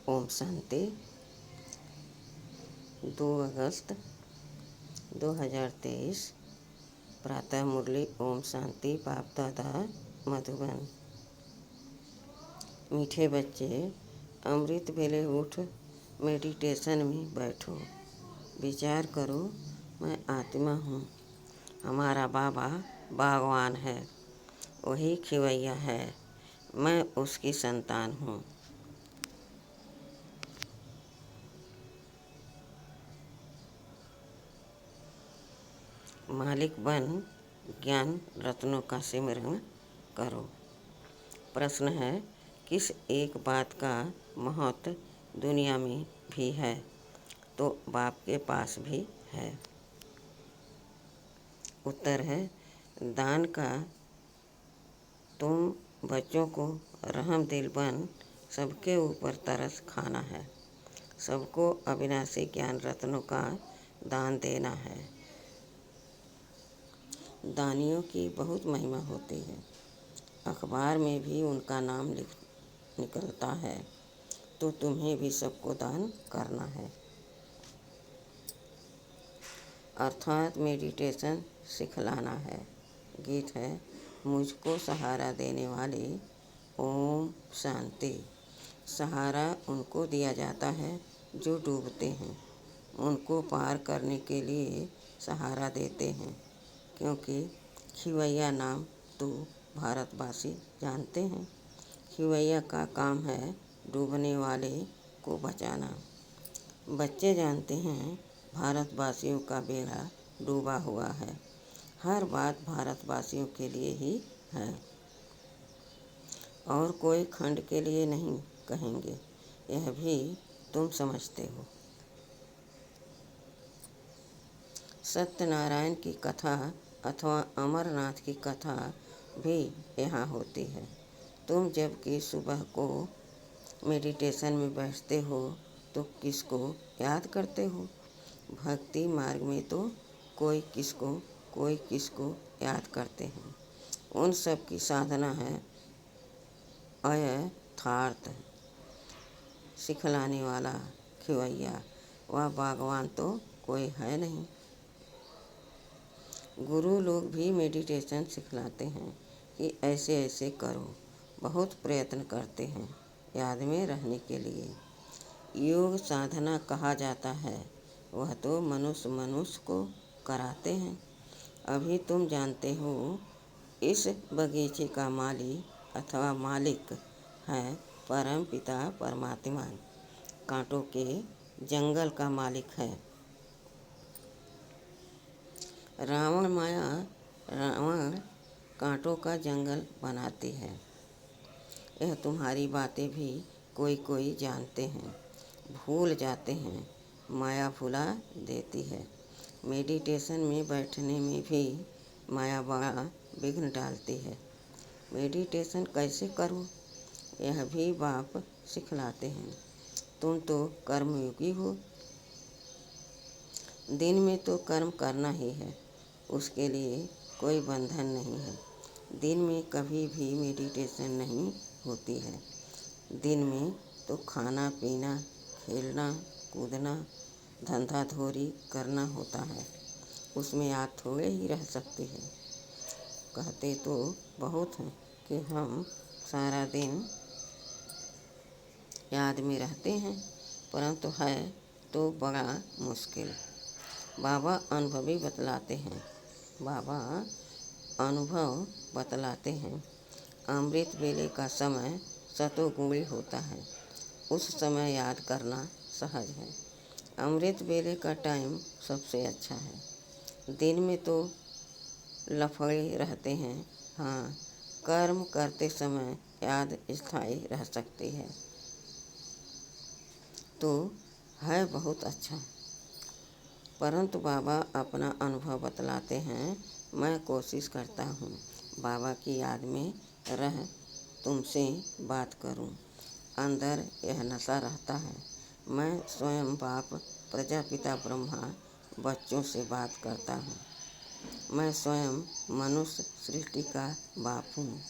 ओम शांति। 2 अगस्त 2023 प्रातः मुरली। ओम शांति। बाप दादा मधुबन। मीठे बच्चे, अमृत वेले उठ मेडिटेशन में बैठो। विचार करो, मैं आत्मा हूँ। हमारा बाबा बागवान है, वही खिवैया है। मैं उसकी संतान हूँ। मालिक बन ज्ञान रत्नों का सिमरन करो। प्रश्न है, किस एक बात का महत्व दुनिया में भी है तो बाप के पास भी है? उत्तर है, दान का। तुम बच्चों को रहम दिल बन सबके ऊपर तरस खाना है। सबको अविनाशी ज्ञान रत्नों का दान देना है। दानियों की बहुत महिमा होती है। अखबार में भी उनका नाम निकलता है। तो तुम्हें भी सबको दान करना है। अर्थात मेडिटेशन सिखलाना है। गीत है, मुझको सहारा देने वाले ओम शांति। सहारा उनको दिया जाता है जो डूबते हैं। उनको पार करने के लिए सहारा देते हैं, क्योंकि खिवैया नाम तो भारतवासी जानते हैं। खिवैया का काम है डूबने वाले को बचाना। बच्चे जानते हैं भारतवासियों का बेड़ा डूबा हुआ है। हर बात भारतवासियों के लिए ही है और कोई खंड के लिए नहीं कहेंगे। यह भी तुम समझते हो। सत्यनारायण की कथा अथवा अमरनाथ की कथा भी यहाँ होती है। तुम जबकि सुबह को मेडिटेशन में बैठते हो तो किसको याद करते हो? भक्ति मार्ग में तो कोई किसको याद करते हैं। उन सब की साधना है अयथार्थ। सिखलाने वाला खिवैया, वह बागवान तो कोई है नहीं। गुरु लोग भी मेडिटेशन सिखलाते हैं कि ऐसे ऐसे करो। बहुत प्रयत्न करते हैं याद में रहने के लिए। योग साधना कहा जाता है, वह तो मनुष्य को कराते हैं। अभी तुम जानते हो, इस बगीचे का मालिक है परम पिता परमात्मा। कांटों के जंगल का मालिक है रावण कांटों का जंगल बनाती है। यह तुम्हारी बातें भी कोई जानते हैं, भूल जाते हैं। माया भुला देती है। मेडिटेशन में बैठने में भी माया बड़ा विघ्न डालती है। मेडिटेशन कैसे करूं, यह भी बाप सिखलाते हैं। तुम तो कर्मयोगी हो। दिन में तो कर्म करना ही है, उसके लिए कोई बंधन नहीं है। दिन में कभी भी मेडिटेशन नहीं होती है। दिन में तो खाना पीना, खेलना कूदना, धंधा धोरी करना होता है। उसमें आप थोड़े ही रह सकते हैं। कहते तो बहुत हैं कि हम सारा दिन याद में रहते हैं, परंतु है तो बड़ा मुश्किल। बाबा अनुभव बतलाते हैं। अमृत वेले का समय सतोगुणी होता है। उस समय याद करना सहज है। अमृत वेले का टाइम सबसे अच्छा है। दिन में तो लफड़े रहते हैं। हाँ, कर्म करते समय याद स्थायी रह सकती है तो है बहुत अच्छा। परंतु बाबा अपना अनुभव बतलाते हैं। मैं कोशिश करता हूँ बाबा की याद में रह तुमसे बात करूँ। अंदर यह नशा रहता है। मैं स्वयं बाप प्रजापिता ब्रह्मा बच्चों से बात करता हूँ। मैं स्वयं मनुष्य सृष्टि का बाप हूँ।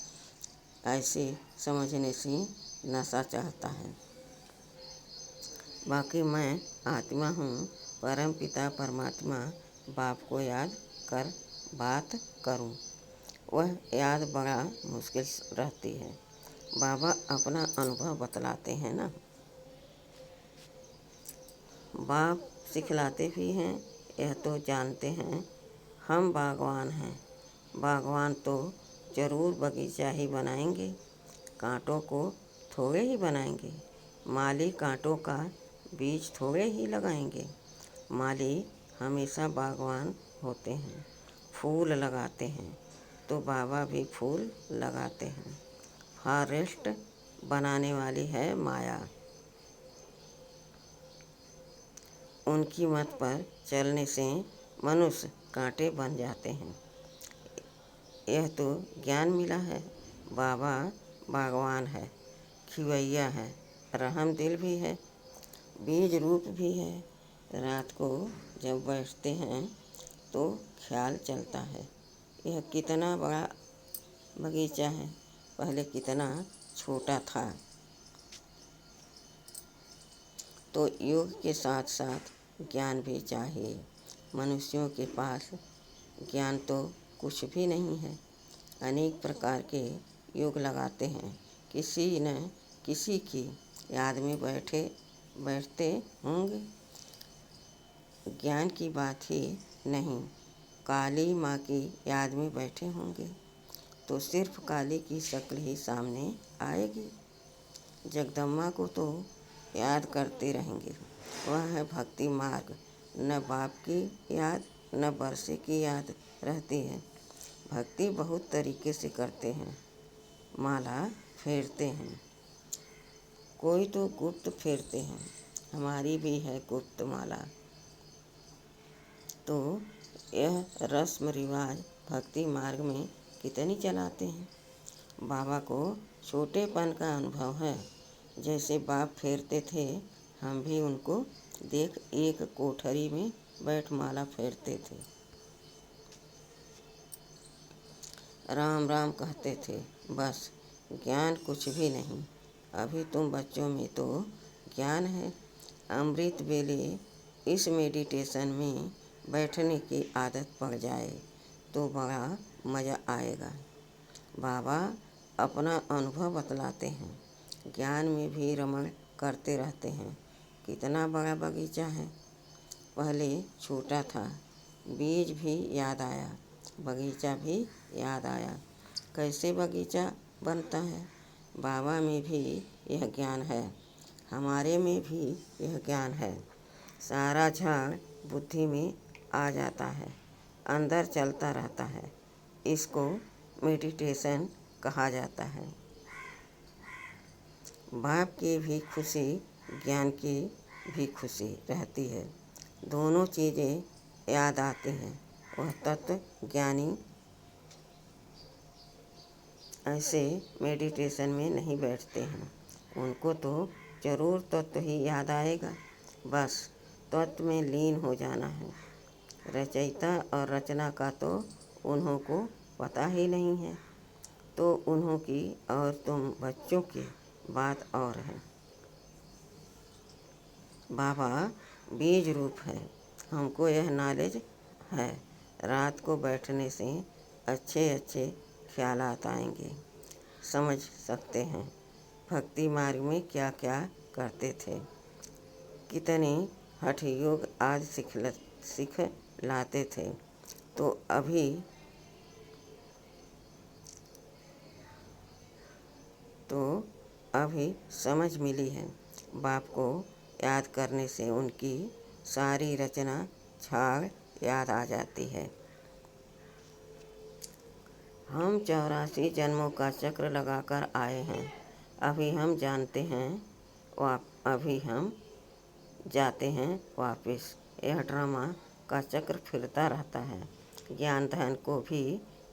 ऐसे समझने से नशा चढ़ता है। बाकी मैं आत्मा हूँ, परम पिता परमात्मा बाप को याद कर बात करूँ, वह याद बड़ा मुश्किल रहती है। बाबा अपना अनुभव बतलाते हैं ना। बाप सिखलाते भी हैं, यह तो जानते हैं हम बागवान हैं। बागवान तो जरूर बगीचा ही बनाएंगे, कांटों को थोड़े ही बनाएंगे। माली कांटों का बीज थोड़े ही लगाएंगे। माली हमेशा बागवान होते हैं, फूल लगाते हैं, तो बाबा भी फूल लगाते हैं। फॉरेस्ट बनाने वाली है माया, उनकी मत पर चलने से मनुष्य कांटे बन जाते हैं। यह तो ज्ञान मिला है। बाबा बागवान है, खिवैया है, रहमदिल भी है, बीज रूप भी है। रात को जब बैठते हैं तो ख्याल चलता है, यह कितना बड़ा बगीचा है, पहले कितना छोटा था। तो योग के साथ साथ ज्ञान भी चाहिए। मनुष्यों के पास ज्ञान तो कुछ भी नहीं है। अनेक प्रकार के योग लगाते हैं, किसी न किसी की याद में बैठते होंगे। ज्ञान की बात ही नहीं, काली माँ की याद में बैठे होंगे तो सिर्फ काली की शक्ल ही सामने आएगी। जगदम्बा को तो याद करते रहेंगे। वह है भक्ति मार्ग। न बाप की याद न बरसे की याद रहती है। भक्ति बहुत तरीके से करते हैं। माला फेरते हैं, कोई तो गुप्त फेरते हैं, हमारी भी है गुप्त माला। तो यह रस्म रिवाज भक्ति मार्ग में कितनी चलाते हैं। बाबा को छोटेपन का अनुभव है। जैसे बाप फेरते थे, हम भी उनको देख एक कोठरी में बैठ माला फेरते थे। राम राम कहते थे, बस। ज्ञान कुछ भी नहीं। अभी तुम बच्चों में तो ज्ञान है। अमृत वेले इस मेडिटेशन में बैठने की आदत पड़ जाए तो बड़ा मज़ा आएगा। बाबा अपना अनुभव बतलाते हैं, ज्ञान में भी रमण करते रहते हैं। कितना बड़ा बगीचा है, पहले छोटा था। बीज भी याद आया, बगीचा भी याद आया। कैसे बगीचा बनता है, बाबा में भी यह ज्ञान है, हमारे में भी यह ज्ञान है। सारा झाड़ बुद्धि में आ जाता है, अंदर चलता रहता है। इसको मेडिटेशन कहा जाता है। बाप की भी खुशी, ज्ञान की भी खुशी रहती है। दोनों चीज़ें याद आती हैं। वह तत्व ज्ञानी ऐसे मेडिटेशन में नहीं बैठते हैं। उनको तो जरूर तत्व ही याद आएगा, बस तत्व में लीन हो जाना है। रचयिता और रचना का तो उन्हों को पता ही नहीं है। तो उन्हों की और तुम बच्चों की बात और है। बाबा बीज रूप है, हमको यह नॉलेज है। रात को बैठने से अच्छे अच्छे ख्यालात आएंगे, समझ सकते हैं भक्ति मार्ग में क्या क्या करते थे। कितने हठ योग आज सीख लाते थे। तो अभी समझ मिली है। बाप को याद करने से उनकी सारी रचना झाड़ याद आ जाती है। हम 84 जन्मों का चक्र लगाकर आए हैं। अभी हम जानते हैं, अभी हम जाते हैं वापस। यह ड्रामा का चक्र फिरता रहता है। ज्ञान धन को भी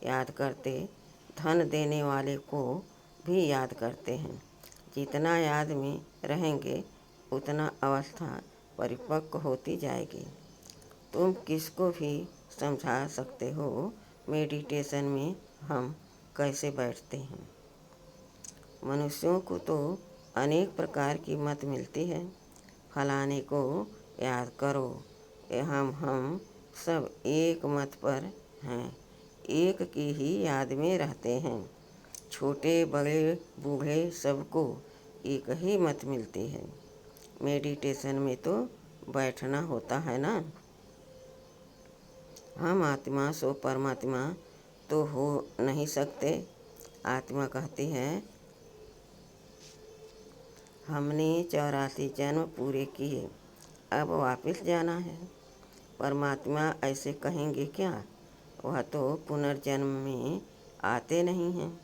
याद करते, धन देने वाले को भी याद करते हैं। जितना याद में रहेंगे उतना अवस्था परिपक्व होती जाएगी। तुम किसको भी समझा सकते हो मेडिटेशन में हम कैसे बैठते हैं। मनुष्यों को तो अनेक प्रकार की मत मिलती है। फलाने को याद करो। हम सब एक मत पर हैं, एक की ही याद में रहते हैं। छोटे बड़े बूढ़े सबको एक ही मत मिलती है। मेडिटेशन में तो बैठना होता है ना। हम आत्मा सो परमात्मा तो हो नहीं सकते। आत्मा कहती है हमने 84 जन्म पूरे किए, अब वापस जाना है। परमात्मा ऐसे कहेंगे क्या? वह तो पुनर्जन्म में आते नहीं हैं।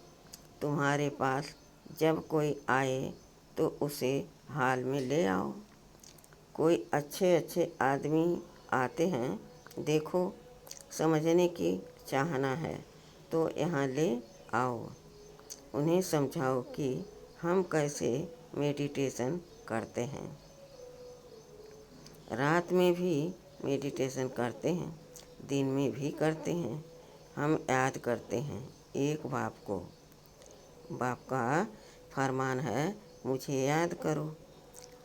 तुम्हारे पास जब कोई आए तो उसे हाल में ले आओ। कोई अच्छे अच्छे आदमी आते हैं, देखो, समझने की चाहना है तो यहाँ ले आओ। उन्हें समझाओ कि हम कैसे मेडिटेशन करते हैं। रात में भी मेडिटेशन करते हैं, दिन में भी करते हैं। हम याद करते हैं एक बाप को। बाप का फरमान है मुझे याद करो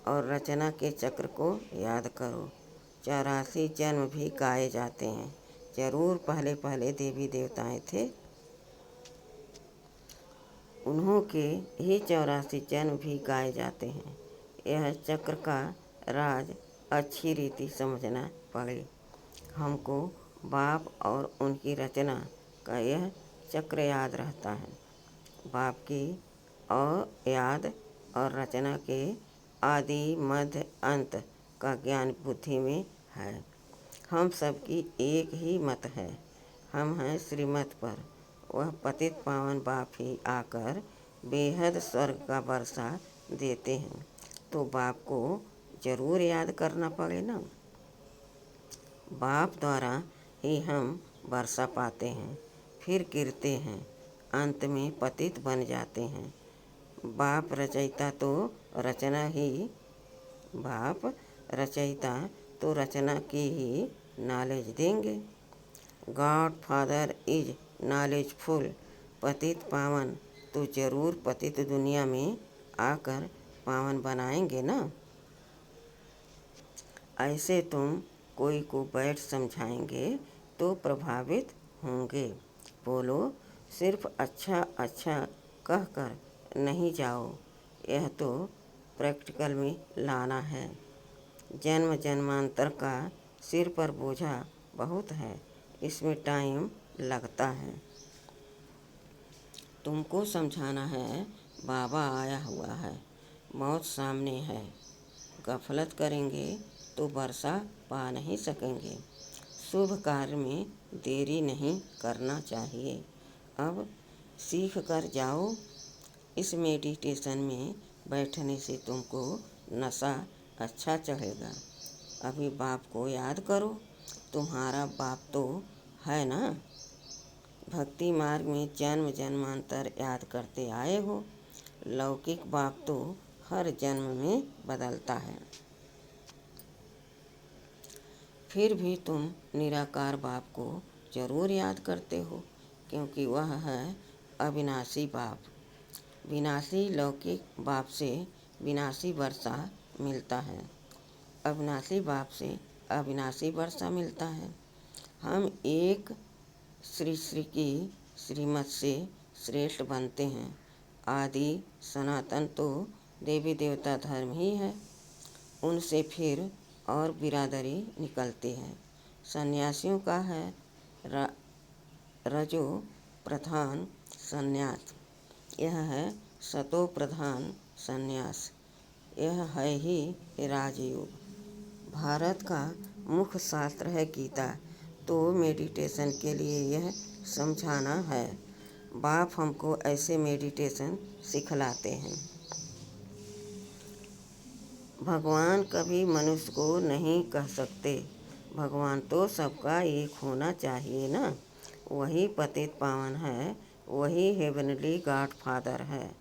और रचना के चक्र को याद करो। 84 जन्म भी गाए जाते हैं। जरूर पहले पहले देवी देवताएं थे, उन्हों के ही 84 जन्म भी गाए जाते हैं। यह चक्र का राज अच्छी रीति समझना पड़े। हमको बाप और उनकी रचना का यह चक्र याद रहता है। बाप की और याद और रचना के आदि मध्य अंत का ज्ञान बुद्धि में है। हम सबकी एक ही मत है। हम हैं श्रीमत पर। वह पतित पावन बाप ही आकर बेहद स्वर्ग का वर्षा देते हैं, तो बाप को जरूर याद करना पड़े ना। बाप द्वारा ही हम वर्षा पाते हैं, फिर गिरते हैं, अंत में पतित बन जाते हैं। बाप रचयिता तो रचना की ही नॉलेज देंगे। God father is knowledgeful. पतित पावन तो जरूर पतित दुनिया में आकर पावन बनाएंगे ना। ऐसे तुम कोई को बैठ समझाएंगे तो प्रभावित होंगे। बोलो सिर्फ अच्छा अच्छा कहकर नहीं जाओ, यह तो प्रैक्टिकल में लाना है। जन्म जन्मांतर का सिर पर बोझा बहुत है, इसमें टाइम लगता है। तुमको समझाना है बाबा आया हुआ है, मौत सामने है। गफलत करेंगे तो वर्षा पा नहीं सकेंगे। शुभ कार्य में देरी नहीं करना चाहिए। अब सीख कर जाओ। इस मेडिटेशन में बैठने से तुमको नशा अच्छा चढ़ेगा। अभी बाप को याद करो, तुम्हारा बाप तो है ना। भक्ति मार्ग में जन्म जन्मांतर याद करते आए हो। लौकिक बाप तो हर जन्म में बदलता है। फिर भी तुम निराकार बाप को जरूर याद करते हो, क्योंकि वह है अविनाशी बाप। विनाशी लौकिक बाप से विनाशी वर्षा मिलता है, अविनाशी बाप से अविनाशी वर्षा मिलता है। हम एक श्री श्री की श्रीमत से श्रेष्ठ बनते हैं। आदि सनातन तो देवी देवता धर्म ही है, उनसे फिर और बिरादरी निकलती है। सन्यासियों का है रजो प्रधान संन्यास, यह है सतो प्रधान संन्यास, यह है ही राजयोग। भारत का मुख्य शास्त्र है गीता, तो मेडिटेशन के लिए यह समझाना है। बाप हमको ऐसे मेडिटेशन सिखलाते हैं। भगवान कभी मनुष्य को नहीं कह सकते। भगवान तो सबका एक होना चाहिए ना। वही पतित पावन है, वही हेवनली गॉड फादर है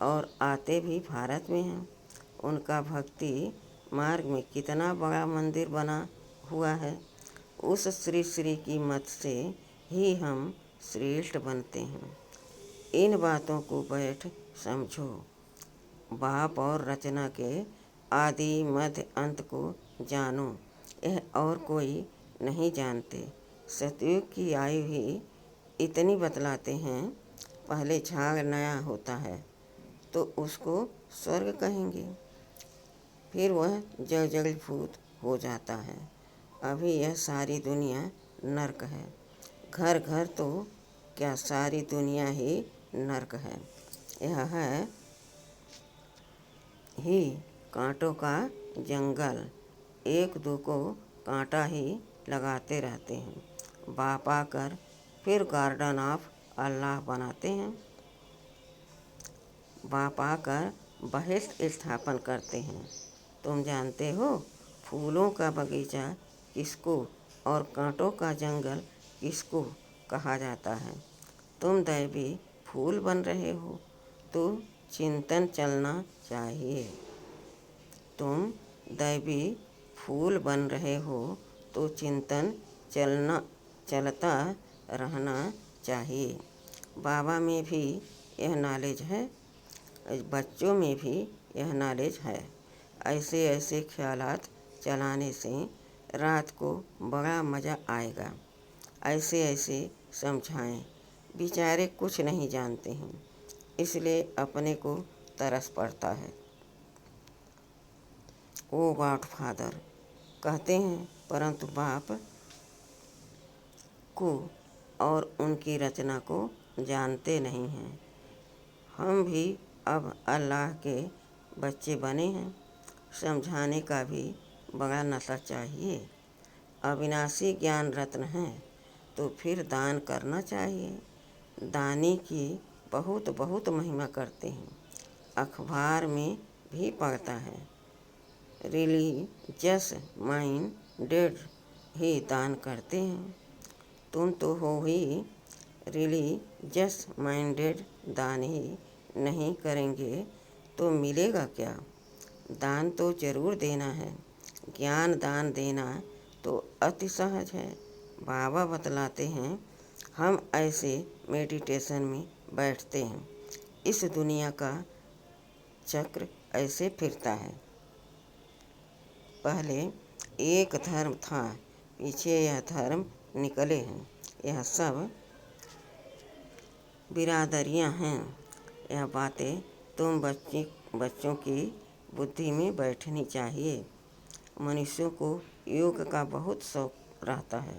और आते भी भारत में हैं। उनका भक्ति मार्ग में कितना बड़ा मंदिर बना हुआ है। उस श्री श्री की मत से ही हम श्रेष्ठ बनते हैं। इन बातों को बैठ समझो। बाप और रचना के आदि मध्य अंत को जानो, यह और कोई नहीं जानते। सतयुग की आयु ही इतनी बतलाते हैं। पहले झाग नया होता है तो उसको स्वर्ग कहेंगे, फिर वह जलभूत हो जाता है। अभी यह सारी दुनिया नरक है। घर घर तो क्या सारी दुनिया ही नरक है। यह है ही कांटों का जंगल, एक दो को कांटा ही लगाते रहते हैं। बाप आकर फिर गार्डन ऑफ अल्लाह बनाते हैं। बाप आकर बहिष्ट स्थापन करते हैं। तुम जानते हो फूलों का बगीचा किसको और कांटों का जंगल किसको कहा जाता है। तुम दैवी फूल बन रहे हो तो चिंतन चलना चाहिए। तुम दैवी फूल बन रहे हो तो चिंतन चलता रहना चाहिए। बाबा में भी यह नॉलेज है, बच्चों में भी यह नॉलेज है। ऐसे ऐसे ख्यालात चलाने से रात को बड़ा मज़ा आएगा। ऐसे ऐसे समझाएं। बेचारे कुछ नहीं जानते हैं, इसलिए अपने को तरस पड़ता है। ओ गॉडफादर कहते हैं, परंतु बाप को और उनकी रचना को जानते नहीं हैं। हम भी अब अल्लाह के बच्चे बने हैं। समझाने का भी बड़ा नशा चाहिए। अविनाशी ज्ञान रत्न है तो फिर दान करना चाहिए। दानी की बहुत बहुत महिमा करते हैं। अखबार में भी पढ़ता है। रिलीजियस माइंडेड ही दान करते हैं। तुम तो हो ही रिलीजियस माइंडेड, दान ही नहीं करेंगे तो मिलेगा क्या। दान तो जरूर देना है। ज्ञान दान देना तो अति सहज है। बाबा बतलाते हैं, हम ऐसे मेडिटेशन में बैठते हैं। इस दुनिया का चक्र ऐसे फिरता है। पहले एक धर्म था, पीछे यह धर्म निकले हैं। यह सब बिरादरियां हैं। यह बातें तुम बच्चों की बुद्धि में बैठनी चाहिए। मनुष्यों को योग का बहुत शौक रहता है।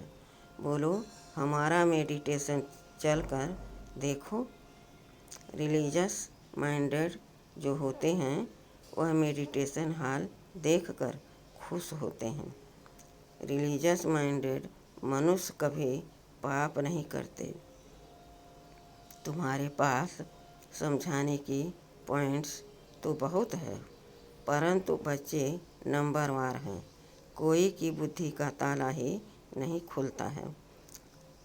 बोलो, हमारा मेडिटेशन चल कर देखो। रिलीजियस माइंडेड जो होते हैं वह मेडिटेशन हॉल देखकर खुश होते हैं। रिलीजियस माइंडेड मनुष्य कभी पाप नहीं करते। तुम्हारे पास समझाने की पॉइंट्स तो बहुत है, परंतु बच्चे नंबरवार हैं। कोई की बुद्धि का ताला ही नहीं खुलता है।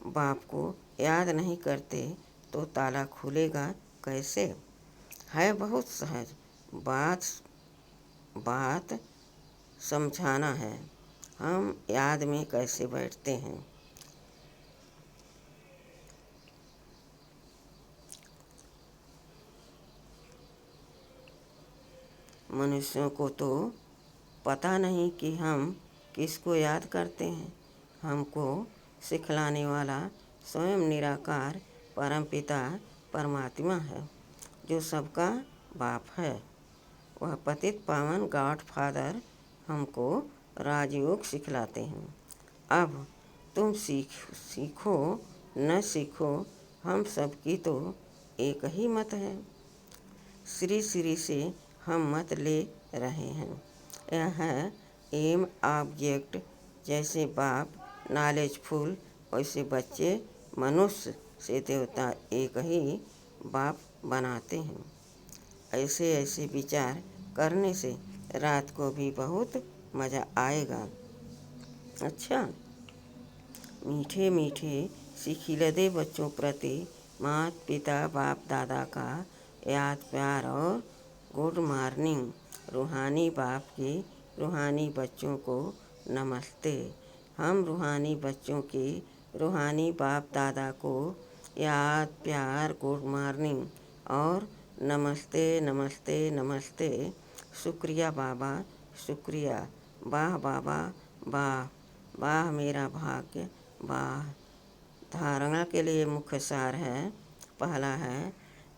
बाप को याद नहीं करते तो ताला खुलेगा कैसे। है बहुत सहज। बात समझाना है। हम याद में कैसे बैठते हैं। मनुष्यों को तो पता नहीं कि हम किसको याद करते हैं। हमको सिखलाने वाला स्वयं निराकार परमपिता परमात्मा है, जो सबका बाप है। वह पतित पावन गॉड फादर हमको राजयोग सिखलाते हैं। अब तुम सीखो न सीखो, हम सबकी तो एक ही मत है। श्री श्री से हम मत ले रहे हैं। यह है एम ऑब्जेक्ट। जैसे बाप नॉलेजफुल, वैसे बच्चे मनुष्य से देवता एक ही बाप बनाते हैं। ऐसे ऐसे विचार करने से रात को भी बहुत मज़ा आएगा। अच्छा, मीठे मीठे सिखिलदे बच्चों प्रति माता पिता बाप दादा का याद प्यार और गुड मॉर्निंग। रूहानी बाप के रूहानी बच्चों को नमस्ते। हम रूहानी बच्चों के रूहानी बाप दादा को याद प्यार गुड मॉर्निंग और नमस्ते नमस्ते नमस्ते। शुक्रिया बाबा, शुक्रिया, वाह बाबा, वाह, वाह मेरा भाग्य, वाह। धारणा के लिए मुख्य सार है। पहला है,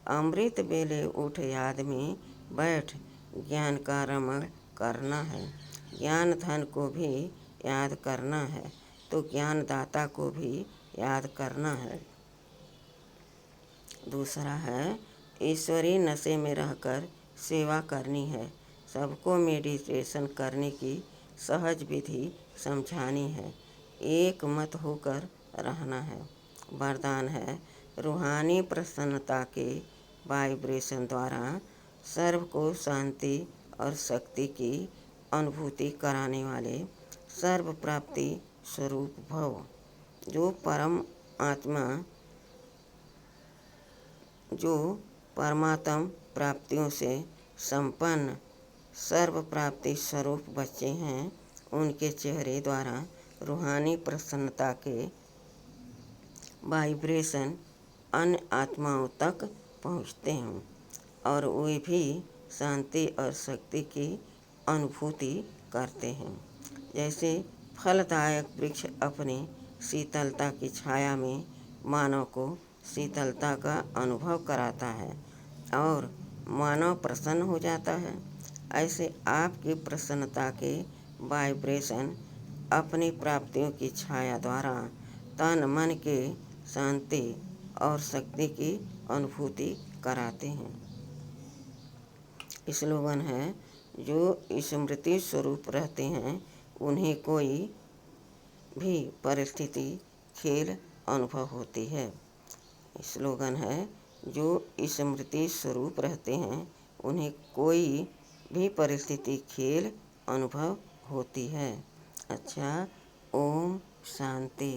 अमृत बेले उठ याद में बैठ, ज्ञान का रमण करना है। ज्ञान धन को भी याद करना है तो ज्ञानदाता को भी याद करना है। दूसरा है, ईश्वरीय नशे में रहकर सेवा करनी है। सबको मेडिटेशन करने की सहज विधि समझानी है। एक मत होकर रहना है। वरदान है, रूहानी प्रसन्नता के वाइब्रेशन द्वारा सर्व को शांति और शक्ति की अनुभूति कराने वाले सर्व प्राप्ति स्वरूप भव। जो परमात्म प्राप्तियों से संपन्न सर्व प्राप्ति स्वरूप बच्चे हैं, उनके चेहरे द्वारा रूहानी प्रसन्नता के वाइब्रेशन अन्य आत्माओं तक पहुँचते हैं और वे भी शांति और शक्ति की अनुभूति करते हैं। जैसे फलदायक वृक्ष अपनी शीतलता की छाया में मानव को शीतलता का अनुभव कराता है और मानव प्रसन्न हो जाता है, ऐसे आपकी प्रसन्नता के वाइब्रेशन अपनी प्राप्तियों की छाया द्वारा तन मन के शांति और शक्ति की अनुभूति कराते हैं। स्लोगन है, जो स्मृति स्वरूप रहते हैं उन्हें कोई भी परिस्थिति खेल अनुभव होती है। स्लोगन है, जो स्मृति स्वरूप रहते हैं उन्हें कोई भी परिस्थिति खेल अनुभव होती है। अच्छा, ओम शांति।